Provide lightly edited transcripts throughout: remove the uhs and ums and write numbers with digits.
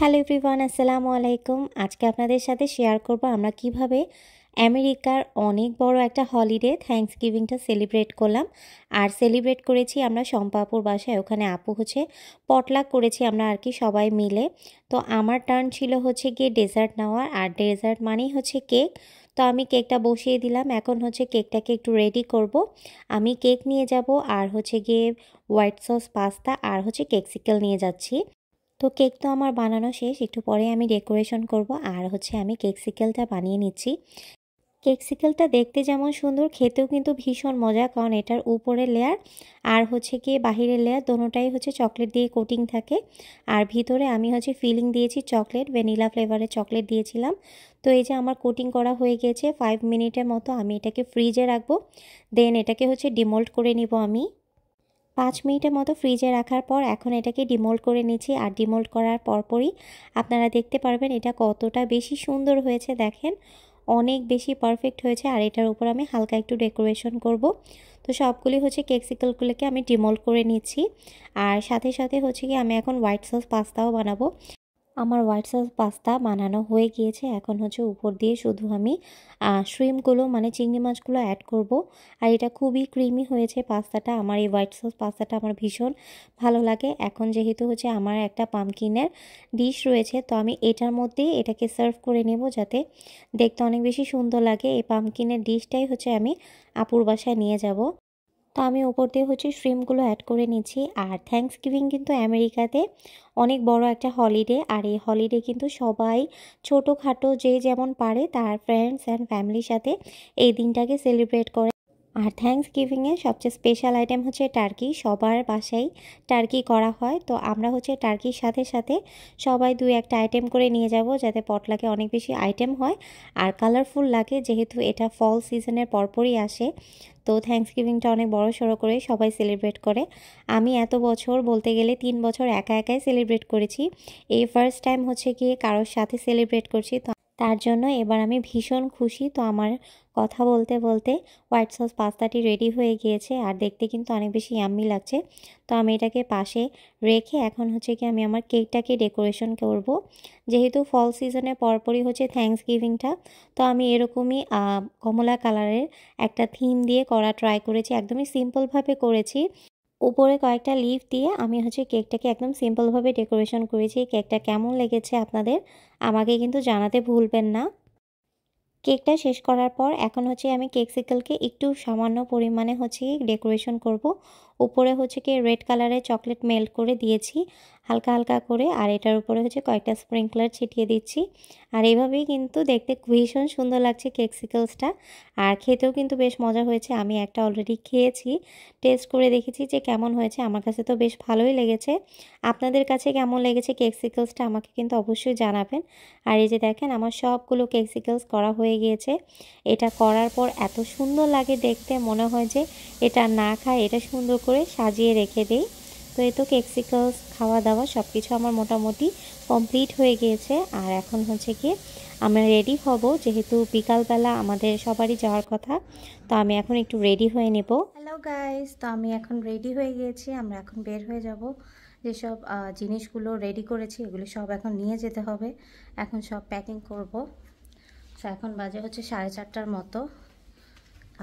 Hello everyone, আসসালামু আলাইকুম। আজকে আপনাদের সাথে শেয়ার করব আমরা কিভাবে আমেরিকার অনেক বড় একটা হলিডে থ্যাঙ্কসগিভিংটা সেলিব্রেট করলাম। আর সেলিব্রেট করেছি আমরা শম্পা আপুর বাসায়। ওখানে আপু পটলাক করেছি আমরা আর কি সবাই মিলে। তো আমার টার্ন ছিল গিয়ে ডেজার্ট নেওয়ার, আর ডেজার্ট মানেই কেক। তো আমি কেকটা বসিয়ে দিলাম। এখন কেকটাকে একটু রেডি করব। আমি কেক নিয়ে যাব, আর গিয়ে হোয়াইট সস পাস্তা, আর কেকসিকেল নিয়ে যাচ্ছি। তো কেক তো আমার বানানো শেষ, একটু পরে আমি ডেকোরেশন করব। আর আমি কেকসিকেলটা বানিয়ে নিচ্ছি। কেকসিকেলটা দেখতে যেমন সুন্দর, খেতেও কিন্তু ভীষণ মজা, কারণ এটার উপরের লেয়ার আর গিয়ে বাহিরের লেয়ার দোনোটাই চকলেট দিয়ে কোটিং থাকে। আর ভিতরে আমি ফিলিং দিয়েছি চকলেট, ভ্যানিলা ফ্লেভারের চকলেট দিয়েছিলাম। তো এই যে আমার কোটিং করা হয়ে গেছে। 5 মিনিটের মতো আমি এটাকে ফ্রিজে রাখবো। দেন এটাকে ডিমোল্ড করে নিব আমি। 5 মিনিটের মতো ফ্রিজে রাখার পর এখন এটাকে ডিমোল্ড করে নিচ্ছি। আর ডিমোল্ড করার পরপরই আপনারা দেখতে পারবেন এটা কতটা বেশি সুন্দর হয়েছে। দেখেন, অনেক বেশি পারফেক্ট হয়েছে। আর এটার উপর আমি হালকা একটু ডেকোরেশন করব। তো সবগুলি কেকসিকেলগুলোকে আমি ডিমোল্ড করে নিচ্ছি। আর সাথে সাথে কি আমি এখন হোয়াইট সস পাস্তাও বানাবো। আমার হোয়াইট সস পাস্তা বানানো হয়ে গিয়েছে। এখন উপর দিয়ে শুধু আমি শ্রিম্পগুলো মানে চিংড়ি মাছগুলো অ্যাড করব। আর এটা খুবই ক্রিমি হয়েছে পাস্তাটা। আমার এই হোয়াইট সস পাস্তাটা আমার ভীষণ ভালো লাগে। এখন যেহেতু আমার একটা পামকিনের ডিশ রয়েছে, তো আমি এটার মধ্যেই এটাকে সার্ভ করে নেব, যাতে দেখতে অনেক বেশি সুন্দর লাগে। এই পামকিনের ডিশটাই আমি আপুর বাসায় নিয়ে যাব। তো আমি ওপর দিয়ে শ্রিম্পগুলো অ্যাড করে নিচ্ছি। আর থ্যাঙ্কসগিভিং কিন্তু আমেরিকাতে অনেক বড় একটা হলিডে। আর এই হলিডে কিন্তু সবাই ছোটোখাটো যে যেমন পারে তার ফ্রেন্ডস অ্যান্ড ফ্যামিলির সাথে এই দিনটাকে সেলিব্রেট করে। আর থ্যাঙ্কসগিভিংয়ে সবচেয়ে স্পেশাল আইটেম টার্কি। সবার বাসায় টার্কি করা হয়। তো আমরা টার্কির সাথে সাথে সবাই 2-1টা আইটেম করে নিয়ে যাব, যাতে পটলাকে অনেক বেশি আইটেম হয় আর কালারফুল লাগে, যেহেতু এটা ফল সিজনের পরপরই আসে। তো থ্যাঙ্কসগিভিংটা অনেক বড় সড়ো করে সবাই সেলিব্রেট করে। আমি এত বছর বলতে গেলে 3 বছর একা একাই সেলিব্রেট করেছি। এই ফার্স্ট টাইম গিয়ে কারোর সাথে সেলিব্রেট করছি। তো তার জন্য এবার আমি ভীষণ খুশি। তো আমার কথা বলতে বলতে হোয়াইট সস পাস্তাটি রেডি হয়ে গিয়েছে, আর দেখতে কিন্তু অনেক বেশি ইয়াম্মি লাগছে। তো আমি এটাকে পাশে রেখে এখন কি আমি আমার কেকটাকে ডেকোরেশন করব। যেহেতু ফল সিজনের পরপরই থ্যাঙ্কসগিভিংটা, তো আমি এরকমই কমলা কালারের একটা থিম দিয়ে করা ট্রাই করেছি। একদমই সিম্পলভাবে করেছি। উপরে কয়েকটা লিফ দিয়ে আমি কেকটাকে একদম সিম্পলভাবে ডেকোরেশন করেছি। কেকটা কেমন লেগেছে আপনাদের আমাকে কিন্তু জানাতে ভুলবেন না। কেকটা শেষ করার পর এখন আমি কেকসিকেলকে একটু সামান্য পরিমাণে ডেকোরেশন করব। উপরে কি রেড কালারের চকলেট মেল্ট করে দিয়েছি হালকা হালকা করে। আর এটার উপরে কয়েকটা স্প্রিংকলার ছিটিয়ে দিচ্ছি। আর এইভাবেই কিন্তু দেখতে ভীষণ সুন্দর লাগছে কেকসিকেলসটা। আর খেতেও কিন্তু বেশ মজা হয়েছে। আমি একটা অলরেডি খেয়েছি, টেস্ট করে দেখেছি যে কেমন হয়েছে। আমার কাছে তো বেশ ভালোই লেগেছে। আপনাদের কাছে কেমন লেগেছে কেকসিকেলসটা আমাকে কিন্তু অবশ্যই জানাবেন। আর এই যে দেখেন, আমার সবগুলো কেকসিকেলস করা হয়ে গিয়েছে। এটা করার পর এত সুন্দর লাগে দেখতে, মনে হয় যে এটা না খায় এটা সুন্দর করে সাজিয়ে রেখে দেই। তো এই তো কেকসিকেলস খাওয়া দাওয়া সব কিছু আমার মোটামুটি কমপ্লিট হয়ে গিয়েছে। আর এখন গিয়ে আমরা রেডি হব, যেহেতু বিকালবেলা আমাদের সবারই যাওয়ার কথা। তো আমি এখন একটু রেডি হয়ে নেব। হ্যালো গাইস, তো আমি এখন রেডি হয়ে গিয়েছি। আমরা এখন বের হয়ে যাব। যেসব জিনিসগুলো রেডি করেছি এগুলো সব এখন নিয়ে যেতে হবে। এখন সব প্যাকিং করব। তো এখন বাজে 4:30টার মতো।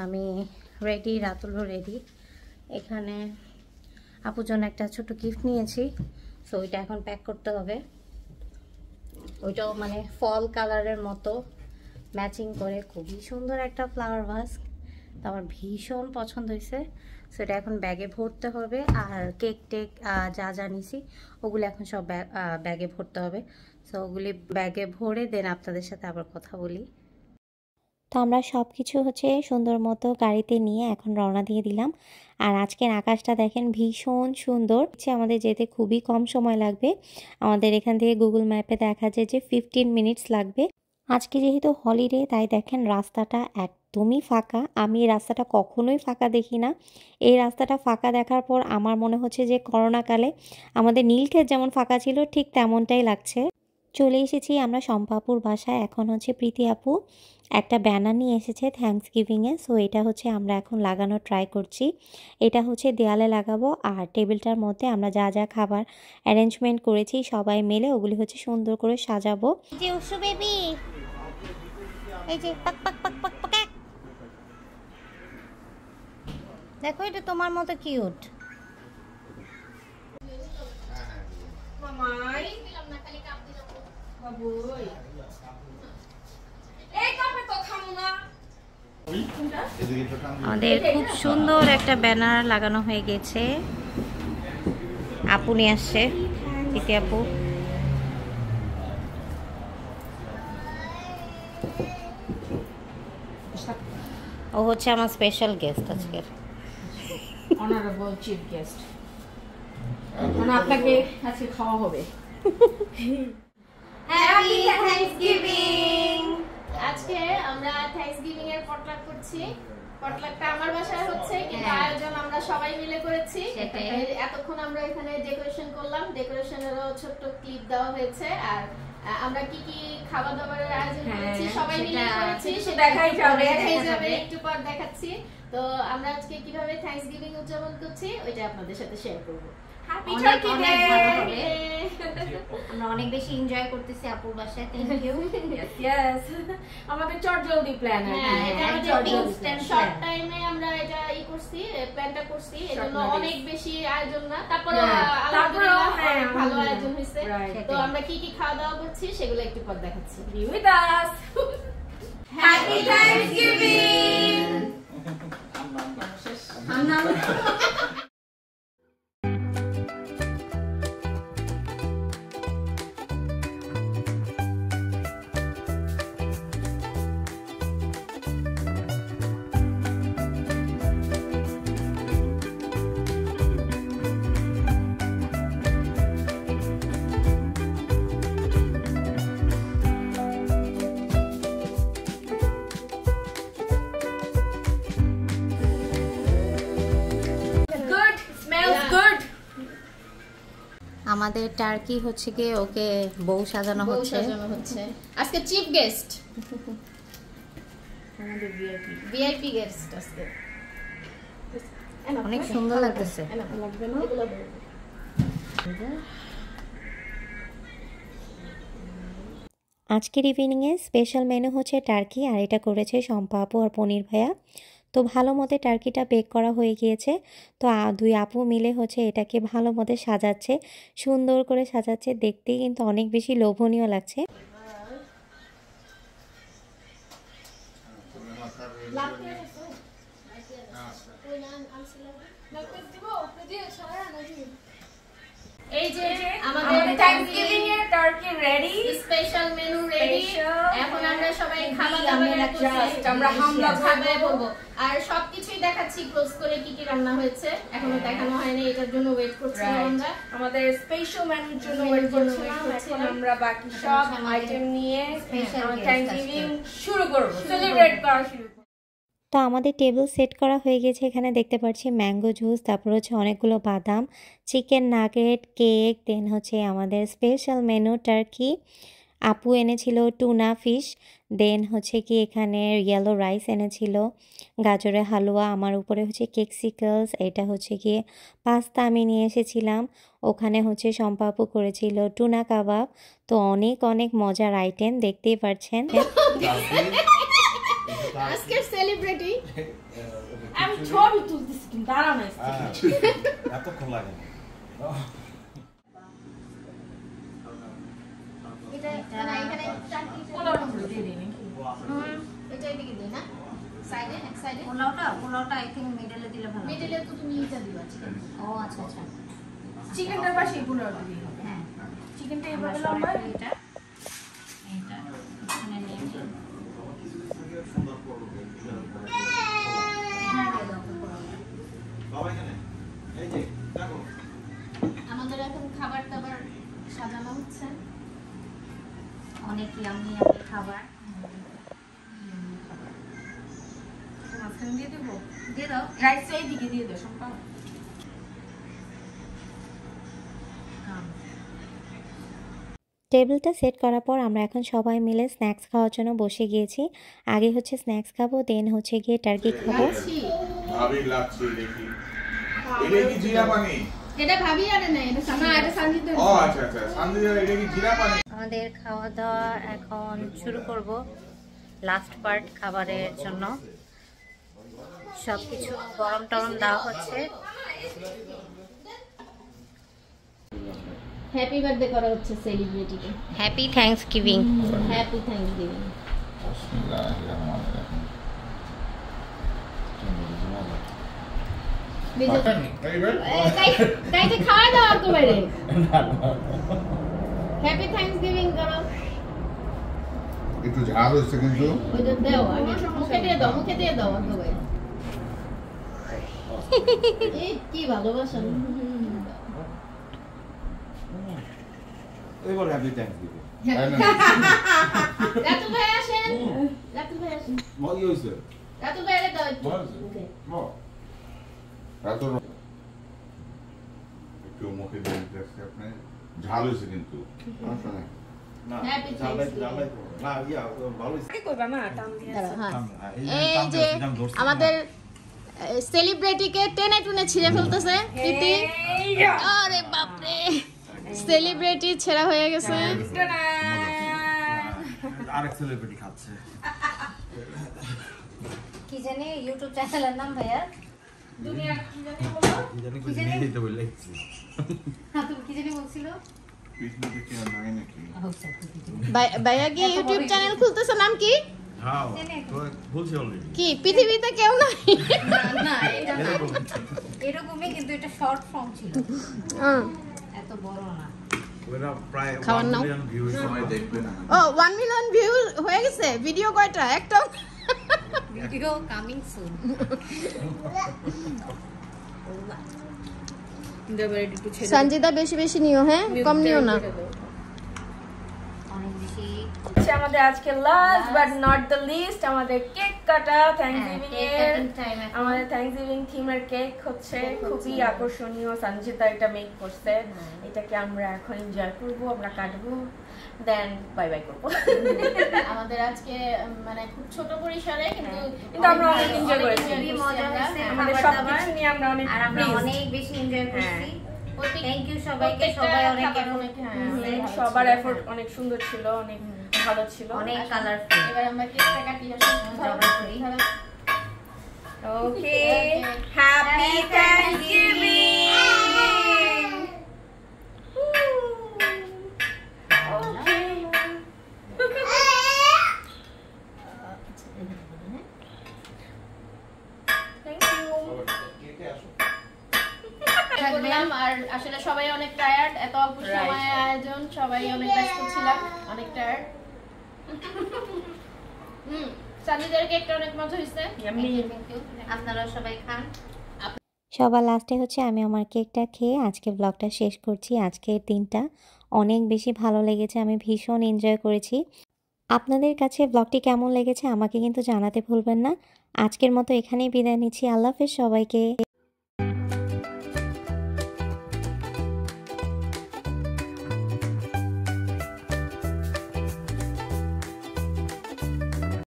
আমি রেডি, রাতুলও রেডি। এখানে আপুর জন্য একটা ছোট গিফট নিয়েছি। সো ওইটা এখন প্যাক করতে হবে। ওইটাও মানে ফল কালারের মতো ম্যাচিং করে খুবই সুন্দর একটা ফ্লাওয়ার ভাস। তো আমার ভীষণ পছন্দ হয়েছে। সো এটা এখন ব্যাগে ভরতে হবে। আর কেক টেক যা যা নিছি ওগুলো এখন সব ব্যাগে ভরতে হবে। সো ওগুলি ব্যাগে ভরে দেন আপনাদের সাথে আবার কথা বলি। তো আমরা সব কিছু সুন্দর মতো গাড়িতে নিয়ে এখন রওনা দিয়ে দিলাম। আর আজকের আকাশটা দেখেন ভীষণ সুন্দর। আমাদের যেতে খুবই কম সময় লাগবে। আমাদের এখান থেকে গুগল ম্যাপে দেখা যায় যে 15 মিনিটস লাগবে। আজকে যেহেতু হলিডে, তাই দেখেন রাস্তাটা একদমই ফাঁকা। আমি এই রাস্তাটা কখনোই ফাঁকা দেখি না। এই রাস্তাটা ফাঁকা দেখার পর আমার মনে হচ্ছে যে করোনাকালে আমাদের নীলক্ষেত যেমন ফাঁকা ছিল ঠিক তেমনটাই লাগছে। চলে এসেছি আমরা শম্পাপুর বাসায়। এখন হচ্ছে প্রীতি আপু একটা ব্যানার নিয়ে এসেছে থ্যাঙ্কস গিভিংয়ে। সো এটা হচ্ছে আমরা এখন লাগানো ট্রাই করছি। এটা হচ্ছে দেয়ালে লাগাবো, আর টেবিলটার মধ্যে আমরা যা যা খাবার অ্যারেঞ্জমেন্ট করেছি সবাই মিলে ওগুলি হচ্ছে সুন্দর করে সাজাবো। যে উসু বেবি, এই যে পাক পাক পাক পাক পাক, দেখো এটা তোমার মতো কিউট। আমাদের খুব সুন্দর একটা ব্যানার লাগানো হয়ে গেছে। আপু নিয়ে আসছে, প্রীতি আপু। ও হচ্ছে আমার স্পেশাল গেস্ট আজকের, অনারেবল চিফ গেস্ট। মানে আপনাকে আজকে খাওয়া হবে। Happy Thanksgiving. আজকে আমরা থ্যাঙ্কসগিভিং এর পটলাক করছি। পটলাকটা আমার বাসায় হচ্ছে, কিন্তু আয়োজন আমরা সবাই মিলে করেছি। এতক্ষণ আমরা এখানে ডেকোরেশন করলাম, ডেকোরেশনেরও ছোট্ট ক্লিপ দেওয়া হয়েছে। আর আমরা কি কি খাবার দাবারের আয়োজন করেছি সবাই মিলে করেছি, সেটা দেখাই যাবে, একটু পর দেখাচ্ছি। তো আমরা আজকে কিভাবে থ্যাঙ্কসগিভিং উদযাপন করছি ওইটা আপনাদের সাথে শেয়ার করব। আমরা অনেক বেশি এনজয় করতেছি আপুর বাসায়। Thank you. ইয়েস, আমাদের চটজলদি প্ল্যান। শর্ট টাইমে আমরা এটা করছি, প্ল্যানটা করছি, এজন্য অনেক বেশি আয়োজন না, তারপরে আলহামদুলিল্লাহ ভালো আয়োজন হয়েছে। তো আমরা কি কি খাওয়া দাওয়া করছি সেগুলো একটু পর দেখাচ্ছি। Be with us. Happy Thanksgiving. আমাদের টার্কি হচ্ছে গিয়ে ওকে বউ সাজানো হচ্ছে। আজকে চিফ গেস্ট, আমাদের ভিআইপি গেস্ট আজকে। অনেক সুন্দর লাগতেছে। লাগবে না? আজকের ইভিনিংয়ে স্পেশাল মেনু হচ্ছে টার্কি, আর এটা করেছে শম্পা আপু আর পনির ভাইয়া। তো ভালো মতে টার্কিটা বেক করা হয়ে গিয়েছে। তো দুই আপু মিলে হচ্ছে এটাকে ভালো মতে সাজাচ্ছে, সুন্দর করে সাজাচ্ছে, দেখতেই কিন্তু অনেক বেশি লোভনীয় লাগছে। এই যে আমাদের থ্যাঙ্কসগিভিং এর turkey ready, special menu ready. এখন আমরা সবাই খাবার দাবার করছি, আমরা হামলা খাবে বলবো, আর সবকিছুই দেখাচ্ছি ক্লোজ করে কি কি রান্না হয়েছে। এখনো দেখানো হয়নি, এটার জন্য ওয়েট করছিলাম আমরা। আমাদের স্পেশাল মেনুর জন্য ওয়েট করছিলাম। এখন আমরা বাকি সব আইটেম নিয়ে থ্যাঙ্কসগিভিং শুরু করব, সেলিব্রেট করা শুরু করব। তো আমাদের টেবিল সেট করা হয়ে গেছে। এখানে দেখতে পাচ্ছি ম্যাঙ্গো জুস, তারপর হচ্ছে অনেকগুলো বাদাম, চিকেন নাগেট, কেক, দেন হচ্ছে আমাদের স্পেশাল মেনু টার্কি। আপু এনেছিল টুনা ফিশ, দেন হচ্ছে কি এখানে ইয়েলো রাইস এনেছিল, গাজরের হালুয়া, আমার উপরে হচ্ছে কেকসিকলস, এটা হচ্ছে গিয়ে পাস্তা আমি নিয়ে এসেছিলাম। ওখানে হচ্ছে শম্পা আপু করেছিল টুনা কাবাব। তো অনেক অনেক মজার আইটেম, দেখতেই পাচ্ছেন। আজকের সেলিব্রিটি আমি ছবি তুলতেছি, কিন্তু দাঁড়াও না, এতক্ষণ লাগে না। এটা না, এখানে চাকরি পোলাওটা দিয়ে দিই নাকি? এটা এদিকে দিই না, সাইডে এক সাইডে। পোলাওটা আই থিঙ্ক মিডলে দিলে ভালো। মিডলে তো তুমি এটা দিবা চিকেন। ও আচ্ছা আচ্ছা, চিকেনটার পাশে পোলাওটা দিই। হ্যাঁ চিকেনটা এভাবে লম্বা, এটা এখানে নিয়ে নিই। আমাদের এখন খাবার দাবার সাজানো হচ্ছে, অনেক ইয়ামি খাবার। মাঝখানে দিয়ে দেবো, দিয়ে দাও। রাইসটা এইদিকে দিয়ে দাও শম্পা। টেবিলটা সেট করার পর আমরা এখন সবাই মিলে স্ন্যাক্স খাওয়ার জন্য বসে গিয়েছি। আগে হচ্ছে স্ন্যাক্স খাবো, দেন হচ্ছে গিয়ে টার্কি খাবো। ভাবি লাগছে দেখি। এটা কি জিরা পানি? এটা ভাবি আরে না, এটা না, এটা সঞ্জিত। ও আচ্ছা আচ্ছা, সঞ্জিত এটা কি জিরা পানি? আমাদের খাওয়া দাওয়া এখন শুরু করব। লাস্ট পার্ট খাবারের জন্য সবকিছু গরম টরম দেওয়া হচ্ছে। হ্যাপি বার্থডে করা হচ্ছে সেলিব্রিটিকে। Happy thanksgiving. Happy thanksgiving. তাইতে খাওয়া দাওয়া তো বাইরে। হ্যাপি থ্যাঙ্কসগিভিং করো। একটু ঝাল হচ্ছে কিন্তু। ওইটা দাও, আগে মুখে দিয়ে দাও, মুখে দিয়ে দাও তো ভাই। এই কি ভালোবাসা। এবার হ্যাপি থ্যাঙ্কসগিভিং। রাতুল ভাই আসেন, রাতুল ভাই আসেন। কি হইছে? রাতুল ভাইরে দাও একটু। একটু মুখে দিয়ে দিতেছে আপনি। ঝাল হয়েছে কিন্তু। না, Happy জ্বালাই Thanksgiving. না ইয়া ভালো হইছে। কি কইবা না টান দিয়ে এই যে আমাদের সেলিব্রিটিকে টেনে টুনে ছিঁড়ে ফেলতেছে প্রীতি। আরে বাপরে, সেলিব্রিটি ছেঁড়া হয়ে গেছে। আরেক সেলিব্রিটি খাচ্ছে। কি জানি ইউটিউব চ্যানেলের নাম ভাইয়া? দুনিয়ার কি জানি বলো? কি জানি কই নিয়ে দিতে বলেছি। হ্যাঁ, তুমি কি জানি বলছিল? পিছনে কি আর নাই নাকি? ভাইয়া কি ইউটিউব চ্যানেল খুলতেছে, নাম কি? হ্যাঁ, তো বলছি অলরেডি। কি পৃথিবীতে কেউ নাই? না, এটা না। এরকমই, কিন্তু এটা শর্ট ফর্ম ছিল, এত বড় না। ওরা প্রায় খাওয়ার 1 নাও। মিলিয়ন ভিউজ সবাই দেখবে না। ও 1 মিলিয়ন ভিউ হয়ে গেছে। ভিডিও কয়টা? একটা। Video coming soon. দেবার একটু ছেড়ে সঞ্জিতা বেশি বেশি নিও, হ্যাঁ কম নিও না। অনেক বেশি। হচ্ছে আমাদের আজকে last but not the least আমাদের কেক কাটা থ্যাঙ্কসগিভিং এর। আমাদের থ্যাঙ্কসগিভিং থিমের কেক হচ্ছে খুবই আকর্ষণীয়। সঞ্জিতা এটা মেক করছে। এটাকে আমরা এখন এনজয় করব, আমরা কাটবো, দেন বাই বাই করব। আমাদের আজকে মানে খুব ছোট পরিসরে কিন্তু আমরা অনেক এনজয় করেছি। খুবই মজা হয়েছে। আমাদের সবকিছু নিয়ে আমরা অনেক আর আমরা pleased। অনেক বেশি এনজয় করছি। প্রত্যেক- থ্যাংক ইউ সবাইকে, প্রত্যেকটা সবাই অনেক খাবার অনেক, হ্যাঁ, অনেক ভালো সবার ছিল। এফোর্ট অনেক সুন্দর ছিল, অনেক ভালো ছিল। অনেক কালারফুল। এবার আমরা কেকটা কাটি। জবাই করি। ওকে, হ্যাপি থ্যাঙ্কসগিভিং। বললাম, আর আসলে সবাই অনেক টায়ার্ড। এত অল্প সময়ে আয়োজন, সবাই অনেক ব্যস্ত ছিলাম, অনেক টায়ার্ড। সঞ্জিতার কেকটা অনেক মজা হয়েছে। আপনারা সবাই খান। সবার লাস্টে হচ্ছে আমি আমার কেকটা খেয়ে আজকে ব্লগটা শেষ করছি। আজকের দিনটা অনেক বেশি ভালো লেগেছে, আমি ভীষণ এনজয় করেছি। আপনাদের কাছে ব্লগটি কেমন লেগেছে আমাকে কিন্তু জানাতে ভুলবেন না। আজকের মতো এখানেই বিদায় নিচ্ছি। আল্লাহ হাফেজ সবাইকে।